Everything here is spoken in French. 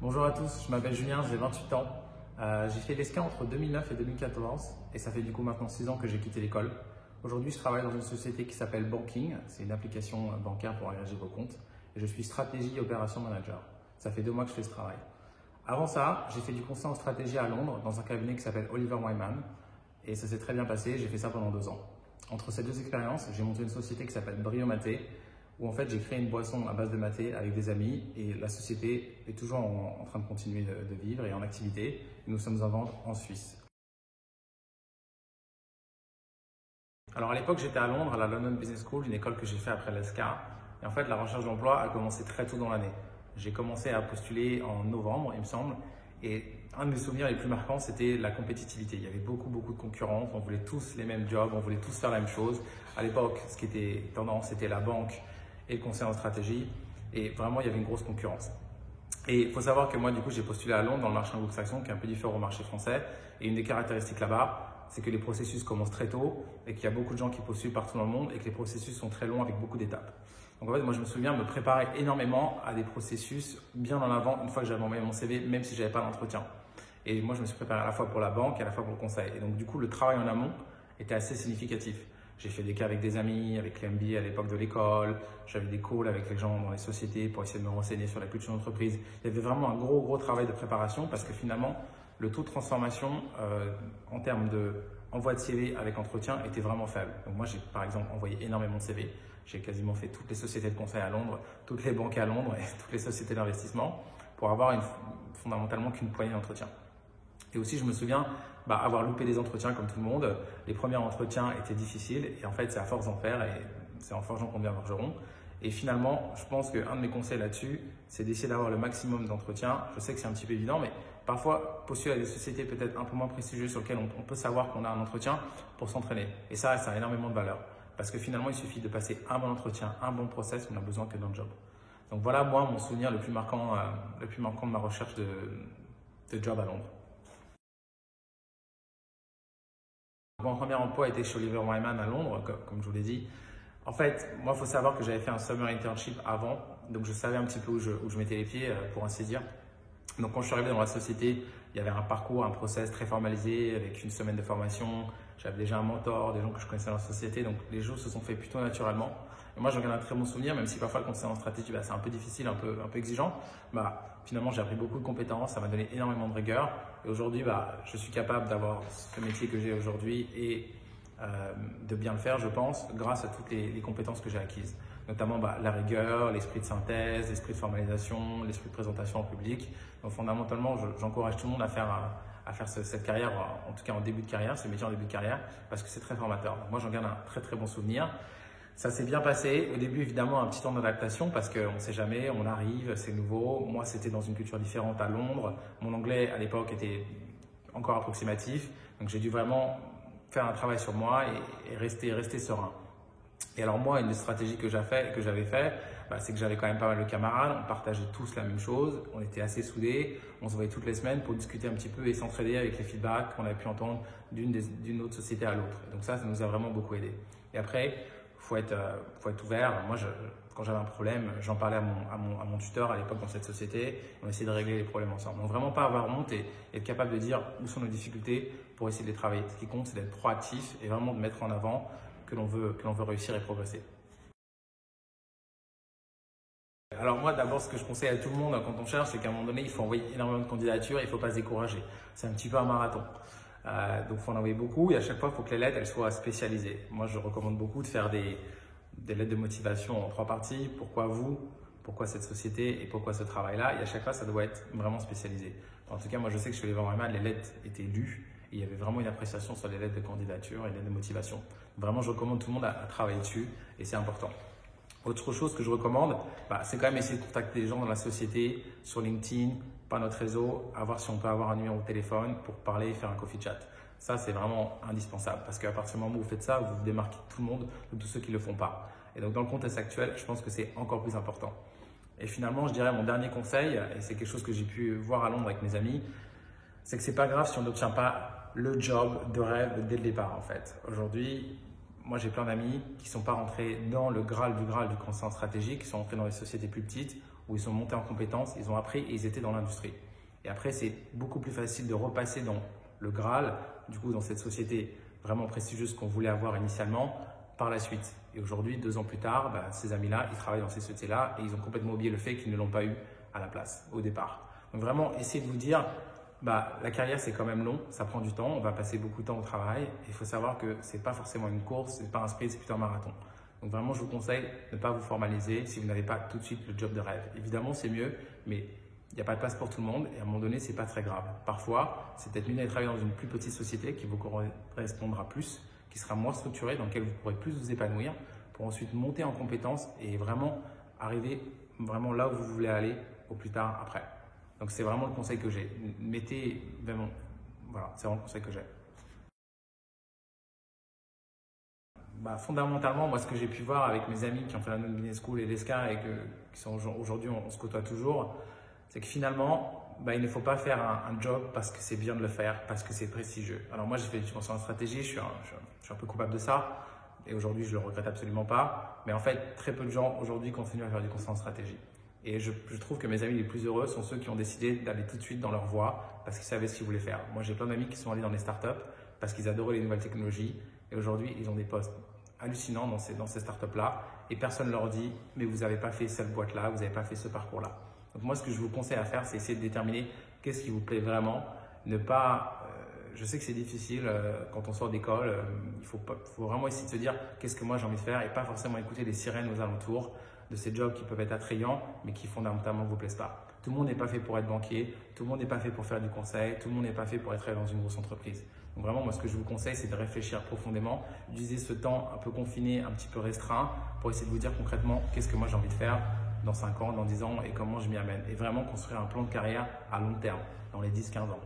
Bonjour à tous, je m'appelle Julien, j'ai 28 ans. J'ai fait l'ESCA entre 2009 et 2014 et ça fait du coup maintenant 6 ans que j'ai quitté l'école. Aujourd'hui, je travaille dans une société qui s'appelle Banking, c'est une application bancaire pour agréger vos comptes et je suis stratégie et opération manager. Ça fait 2 mois que je fais ce travail. Avant ça, j'ai fait du conseil en stratégie à Londres dans un cabinet qui s'appelle Oliver Wyman et ça s'est très bien passé, j'ai fait ça pendant 2 ans. Entre ces 2 expériences, j'ai monté une société qui s'appelle Brio Maté où en fait j'ai créé une boisson à base de maté avec des amis et la société est toujours en train de continuer de vivre et en activité. Et nous sommes en vente en Suisse. Alors à l'époque j'étais à Londres à la London Business School, une école que j'ai fait après l'ESCA et en fait la recherche d'emploi a commencé très tôt dans l'année. J'ai commencé à postuler en novembre il me semble et un de mes souvenirs les plus marquants c'était la compétitivité. Il y avait beaucoup de concurrence, on voulait tous les mêmes jobs, on voulait tous faire la même chose. À l'époque ce qui était tendance c'était la banque et le conseil en stratégie et vraiment il y avait une grosse concurrence. Et il faut savoir que moi du coup j'ai postulé à Londres dans le marché anglo-saxon qui est un peu différent au marché français et une des caractéristiques là-bas c'est que les processus commencent très tôt et qu'il y a beaucoup de gens qui postulent partout dans le monde et que les processus sont très longs avec beaucoup d'étapes. Donc en fait moi je me souviens me préparer énormément à des processus bien en avant une fois que j'avais envoyé mon CV même si je n'avais pas d'entretien. Et moi je me suis préparé à la fois pour la banque et à la fois pour le conseil. Et donc du coup le travail en amont était assez significatif. J'ai fait des cas avec des amis, avec les MBA à l'époque de l'école, j'avais des calls avec les gens dans les sociétés pour essayer de me renseigner sur la culture d'entreprise. Il y avait vraiment un gros travail de préparation parce que finalement, le taux de transformation en termes d'envoi de CV avec entretien était vraiment faible. Donc moi, j'ai par exemple envoyé énormément de CV. J'ai quasiment fait toutes les sociétés de conseil à Londres, toutes les banques à Londres et toutes les sociétés d'investissement pour avoir fondamentalement qu'une poignée d'entretiens. Et aussi, je me souviens avoir loupé des entretiens comme tout le monde. Les premiers entretiens étaient difficiles et en fait, c'est à force d'en faire et c'est en forgeant qu'on devient forgeron. Et finalement, je pense qu'un de mes conseils là-dessus, c'est d'essayer d'avoir le maximum d'entretiens. Je sais que c'est un petit peu évident, mais parfois, postuler à des sociétés peut-être un peu moins prestigieuses sur lesquelles on peut savoir qu'on a un entretien pour s'entraîner. Et ça a énormément de valeur. Parce que finalement, il suffit de passer un bon entretien, un bon process, on n'a besoin que d'un job. Donc voilà, moi, mon souvenir le plus marquant de ma recherche de job à Londres. Mon premier emploi était chez Oliver Wyman à Londres, comme je vous l'ai dit. En fait, moi, il faut savoir que j'avais fait un summer internship avant, donc je savais un petit peu où je mettais les pieds, pour ainsi dire. Donc, quand je suis arrivé dans la société, il y avait un parcours, un process très formalisé avec une semaine de formation. J'avais déjà un mentor, des gens que je connaissais dans la société, donc les choses se sont fait plutôt naturellement. Et moi, j'en garde un très bon souvenir, même si parfois le conseil en stratégie, c'est un peu difficile, un peu exigeant. Finalement, j'ai appris beaucoup de compétences, ça m'a donné énormément de rigueur. Et aujourd'hui, je suis capable d'avoir ce métier que j'ai aujourd'hui et de bien le faire, je pense, grâce à toutes les compétences que j'ai acquises. Notamment la rigueur, l'esprit de synthèse, l'esprit de formalisation, l'esprit de présentation en public. Donc fondamentalement, j'encourage tout le monde à faire cette carrière, en tout cas en début de carrière, ce métier en début de carrière, parce que c'est très formateur. Donc moi, j'en garde un très bon souvenir. Ça s'est bien passé. Au début, évidemment, un petit temps d'adaptation parce qu'on ne sait jamais, on arrive, c'est nouveau. Moi, c'était dans une culture différente à Londres. Mon anglais, à l'époque, était encore approximatif. Donc, j'ai dû vraiment faire un travail sur moi et rester serein. Et alors moi, une des stratégies que j'avais fait, c'est que j'avais quand même pas mal de camarades, on partageait tous la même chose, on était assez soudés, on se voyait toutes les semaines pour discuter un petit peu et s'entraider avec les feedbacks qu'on avait pu entendre d'une autre société à l'autre. Donc ça nous a vraiment beaucoup aidé. Et après, faut être ouvert. Moi, quand j'avais un problème, j'en parlais à mon tuteur à l'époque dans cette société. On essayait de régler les problèmes ensemble. Donc vraiment pas avoir honte et être capable de dire où sont nos difficultés pour essayer de les travailler. Ce qui compte, c'est d'être proactif et vraiment de mettre en avant que l'on veut réussir et progresser. Alors moi, d'abord, ce que je conseille à tout le monde quand on cherche, c'est qu'à un moment donné, il faut envoyer énormément de candidatures et il ne faut pas se décourager. C'est un petit peu un marathon. Donc, il faut en envoyer beaucoup et à chaque fois, il faut que les lettres elles soient spécialisées. Moi, je recommande beaucoup de faire des lettres de motivation en 3 parties. Pourquoi vous, pourquoi cette société et pourquoi ce travail-là. Et à chaque fois, ça doit être vraiment spécialisé. En tout cas, moi, je sais que chez Oliver Wyman, les lettres étaient lues. Et il y avait vraiment une appréciation sur les lettres de candidature et les lettres de motivation. Vraiment, je recommande tout le monde à travailler dessus et c'est important. Autre chose que je recommande, c'est quand même essayer de contacter des gens dans la société, sur LinkedIn, par notre réseau, à voir si on peut avoir un numéro de téléphone pour parler et faire un coffee chat. Ça, c'est vraiment indispensable parce qu'à partir du moment où vous faites ça, vous vous démarquez de tout le monde de tous ceux qui ne le font pas. Et donc, dans le contexte actuel, je pense que c'est encore plus important. Et finalement, je dirais mon dernier conseil, et c'est quelque chose que j'ai pu voir à Londres avec mes amis, c'est que c'est pas grave si on n'obtient pas le job de rêve dès le départ en fait. Aujourd'hui, moi j'ai plein d'amis qui ne sont pas rentrés dans le Graal du conseil en stratégie, qui sont rentrés dans des sociétés plus petites où ils sont montés en compétences, ils ont appris et ils étaient dans l'industrie. Et après, c'est beaucoup plus facile de repasser dans le Graal, du coup dans cette société vraiment prestigieuse qu'on voulait avoir initialement par la suite. Et aujourd'hui, 2 ans plus tard, ces amis-là, ils travaillent dans ces sociétés-là et ils ont complètement oublié le fait qu'ils ne l'ont pas eu à la place, au départ. Donc vraiment, essayez de vous dire, la carrière c'est quand même long, ça prend du temps, on va passer beaucoup de temps au travail. Il faut savoir que ce n'est pas forcément une course, ce n'est pas un sprint, c'est plutôt un marathon. Donc vraiment, je vous conseille de ne pas vous formaliser si vous n'avez pas tout de suite le job de rêve. Évidemment, c'est mieux, mais il n'y a pas de place pour tout le monde et à un moment donné, ce n'est pas très grave. Parfois, c'est peut-être mieux d'aller travailler dans une plus petite société qui vous correspondra plus, qui sera moins structurée, dans laquelle vous pourrez plus vous épanouir pour ensuite monter en compétences et vraiment arriver vraiment là où vous voulez aller au plus tard après. Donc, c'est vraiment le conseil que j'ai. Mettez vraiment, voilà, c'est vraiment le conseil que j'ai. Fondamentalement, moi, ce que j'ai pu voir avec mes amis qui ont fait la London Business School et l'ESCA et qui sont aujourd'hui, on se côtoie toujours, c'est que finalement, il ne faut pas faire un job parce que c'est bien de le faire, parce que c'est prestigieux. Alors moi, j'ai fait du conseil en stratégie, je suis un peu coupable de ça et aujourd'hui, je le regrette absolument pas. Mais en fait, très peu de gens aujourd'hui continuent à faire du conseil en stratégie. Et je trouve que mes amis les plus heureux sont ceux qui ont décidé d'aller tout de suite dans leur voie parce qu'ils savaient ce qu'ils voulaient faire. Moi, j'ai plein d'amis qui sont allés dans les startups parce qu'ils adoraient les nouvelles technologies et aujourd'hui, ils ont des postes hallucinants dans ces startups-là et personne ne leur dit « mais vous n'avez pas fait cette boîte-là, vous n'avez pas fait ce parcours-là ». Donc moi, ce que je vous conseille à faire, c'est essayer de déterminer qu'est-ce qui vous plaît vraiment. Ne pas, je sais que c'est difficile quand on sort d'école, il faut vraiment essayer de se dire qu'est-ce que moi j'ai envie de faire et pas forcément écouter les sirènes aux alentours de ces jobs qui peuvent être attrayants mais qui fondamentalement ne vous plaisent pas. Tout le monde n'est pas fait pour être banquier, tout le monde n'est pas fait pour faire du conseil, tout le monde n'est pas fait pour être dans une grosse entreprise. Donc vraiment, moi, ce que je vous conseille, c'est de réfléchir profondément, d'utiliser ce temps un peu confiné, un petit peu restreint pour essayer de vous dire concrètement qu'est-ce que moi j'ai envie de faire dans 5 ans, dans 10 ans et comment je m'y amène. Et vraiment construire un plan de carrière à long terme, dans les 10-15 ans.